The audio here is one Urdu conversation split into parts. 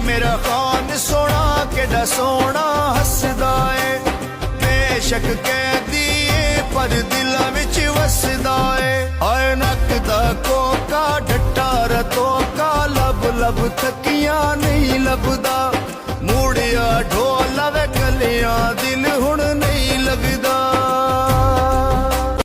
میرا خان سونا کیڈا سونا ہسدا اے بے شک قیدی پر دلاں وچ وسدا اے اے نک دا کوکا ڈٹا رتو کا لب لب تھکیاں نہیں لبدا موڑیا ڈھولا وے گلیاں دل ہن نہیں لگدا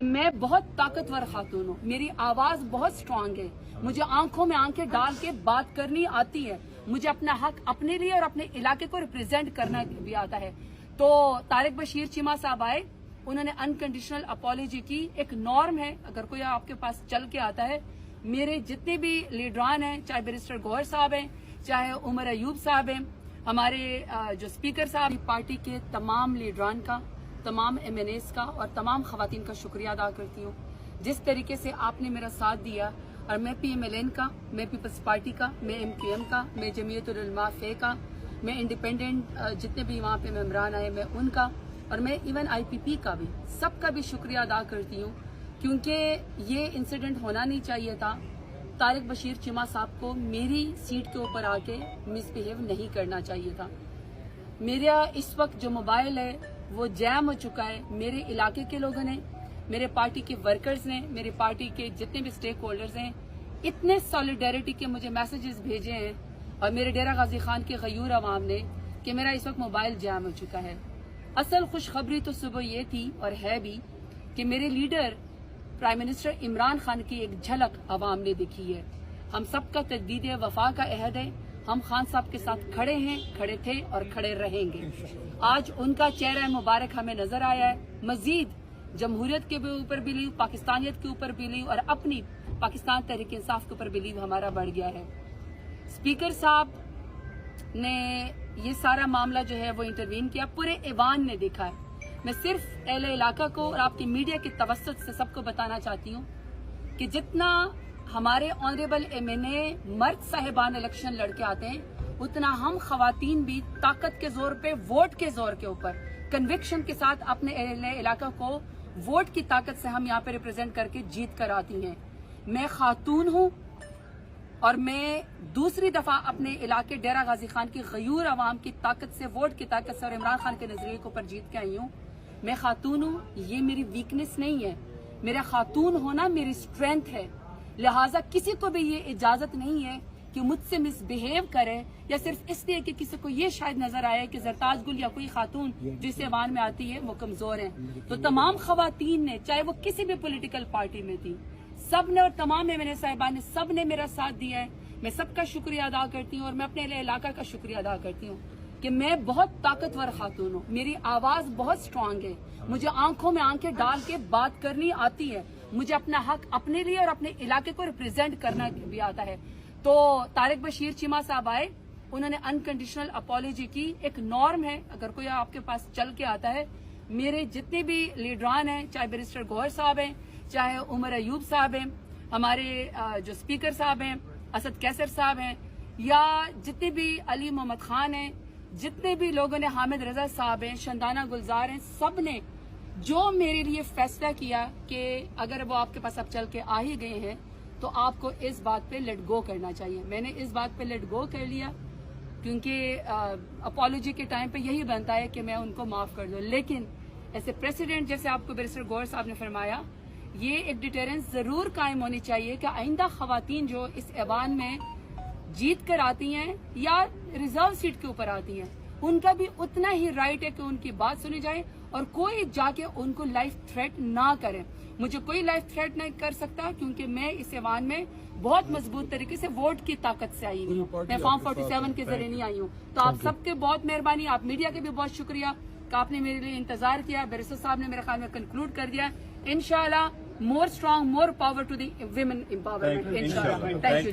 میں بہت طاقتور خاتون ہوں, میری آواز بہت سٹرانگ ہے, مجھے آنکھوں میں آنکھیں ڈال کے بات کرنی آتی ہے, مجھے اپنا حق اپنے لیے اور اپنے علاقے کو ریپرزینٹ کرنا بھی آتا ہے. تو طارق بشیر چیمہ صاحب آئے, انہوں نے انکنڈیشنل اپالوجی کی. ایک نارم ہے, اگر کوئی آپ کے پاس چل کے آتا ہے, میرے جتنے بھی لیڈران ہیں, چاہے بیرسٹر گوہر صاحب ہیں, چاہے عمر ایوب صاحب ہیں, ہمارے جو اسپیکر صاحب, پارٹی کے تمام لیڈران کا, تمام ایم این ایز کا اور تمام خواتین کا شکریہ ادا کرتی ہوں. جس طریقے سے آپ نے میرا ساتھ دیا, اور میں پی ایم ایل این کا, میں پیپلز پارٹی کا, میں ایم کیو ایم کا, میں جمعیت العلماء فے کا, میں انڈیپینڈنٹ جتنے بھی وہاں پہ ممبران آئے میں ان کا, اور میں ایون آئی پی پی کا بھی, سب کا بھی شکریہ ادا کرتی ہوں, کیونکہ یہ انسیڈنٹ ہونا نہیں چاہیے تھا. طارق بشیر چیمہ صاحب کو میری سیٹ کے اوپر آ کے مس بہیو نہیں کرنا چاہیے تھا. میرا اس وقت جو موبائل ہے وہ جیم ہو چکا ہے. میرے علاقے کے لوگوں نے, میرے پارٹی کے ورکرز نے, میری پارٹی کے جتنے بھی اسٹیک ہولڈرز ہیں, اتنے سالیڈیرٹی کے مجھے میسیجز بھیجے ہیں, اور میرے ڈیرہ غازی خان کے غیور عوام نے, کہ میرا اس وقت موبائل جام ہو چکا ہے. اصل خوشخبری تو صبح یہ تھی اور ہے بھی کہ میرے leader prime minister Imran Khan کی ایک جھلک عوام نے دیکھی ہے. ہم سب کا تجدید وفا کا عہد ہے, ہم خان صاحب کے ساتھ کھڑے ہیں, کھڑے تھے اور کھڑے رہیں گے. آج ان کا چہرہ مبارک ہمیں نظر آیا ہے. مزید جمہوریت کے اوپر بلیو, پاکستانیت کے اوپر بلیو, اور اپنی پاکستان تحریک انصاف کے اوپر بلیو ہمارا بڑھ گیا ہے. اسپیکر صاحب نے یہ سارا معاملہ جو ہے وہ انٹروین کیا, پورے ایوان نے دیکھا ہے. میں صرف اہل علاقہ کو اور آپ کی میڈیا کے توسط سے سب کو بتانا چاہتی ہوں کہ جتنا ہمارے آنریبل ایم این اے مرد صاحبان الیکشن لڑ کے آتے ہیں, اتنا ہم خواتین بھی طاقت کے زور پہ, ووٹ کے زور کے اوپر, کنوکشن کے ساتھ اپنے اہل علاقہ کو ووٹ کی طاقت سے ہم یہاں پہ ریپرزینٹ کر کے جیت کر آتی ہیں. میں خاتون ہوں, اور میں دوسری دفعہ اپنے علاقے ڈیرہ غازی خان کی غیور عوام کی طاقت سے, ووٹ کی طاقت سے, اور عمران خان کے نظریے کے اوپر جیت کے آئی ہوں. میں خاتون ہوں, یہ میری ویکنس نہیں ہے, میرا خاتون ہونا میری اسٹرینتھ ہے. لہٰذا کسی کو بھی یہ اجازت نہیں ہے کہ مجھ سے مس بہیو کرے, یا صرف اس لیے کہ کسی کو یہ شاید نظر آئے کہ زرتاج گل یا کوئی خاتون جو اس ایوان میں آتی ہے وہ کمزور ہیں. تو تمام خواتین نے, چاہے وہ کسی بھی پولیٹیکل پارٹی میں تھی, سب نے, اور تمام ایم این اے صاحبان نے, سب نے میرا ساتھ دیا ہے. میں سب کا شکریہ ادا کرتی ہوں, اور میں اپنے علاقہ کا شکریہ ادا کرتی ہوں کہ میں بہت طاقتور خاتون ہوں, میری آواز بہت سٹرانگ ہے, مجھے آنکھوں میں آنکھیں ڈال کے بات کرنی آتی ہے, مجھے اپنا حق اپنے لیے اور اپنے علاقے کو ریپرزینٹ کرنا بھی آتا ہے. تو طارق بشیر چیمہ صاحب آئے, انہوں نے انکنڈیشنل اپالوجی کی. ایک نارم ہے, اگر کوئی آپ کے پاس چل کے آتا ہے, میرے جتنے بھی لیڈران ہیں, چاہے بیرسٹر گوہر صاحب ہیں, چاہے عمر ایوب صاحب ہیں, ہمارے جو اسپیکر صاحب ہیں اسد کیسر صاحب ہیں, یا جتنے بھی علی محمد خان ہیں, جتنے بھی لوگوں نے, حامد رضا صاحب ہیں, شندانہ گلزار ہیں, سب نے جو میرے لیے فیصلہ کیا کہ اگر وہ آپ کے پاس اب چل کے آ ہی گئے ہیں تو آپ کو اس بات پہ لیٹ گو کرنا چاہیے. میں نے اس بات پہ لیٹ گو کر لیا, کیونکہ اپالوجی کے ٹائم پہ یہی بنتا ہے کہ میں ان کو معاف کر دوں. لیکن ایسے پریسیڈنٹ, جیسے آپ کو بیرسٹر گوہر صاحب نے فرمایا, یہ ایک ڈیٹرنس ضرور قائم ہونی چاہیے کہ آئندہ خواتین جو اس ایوان میں جیت کر آتی ہیں یا ریزرو سیٹ کے اوپر آتی ہیں, ان کا بھی اتنا ہی رائٹ ہے کہ ان کی بات سنی جائے, اور کوئی جا کے ان کو لائف تھریٹ نہ کرے. مجھے کوئی لائف تھریٹ نہیں کر سکتا, کیونکہ میں اس ایوان میں بہت مضبوط طریقے سے ووٹ کی طاقت سے آئی ہوں, میں فارم 47 کے ذریعے نہیں آئی ہوں. تو آپ سب کے بہت مہربانی, آپ میڈیا کے بھی بہت شکریہ کہ آپ نے میرے لیے انتظار کیا. بیرسٹر صاحب نے میرے خیال میں کنکلوڈ کر دیا. انشاءاللہ more strong, more power to the women empowerment. Inshallah. Thank you.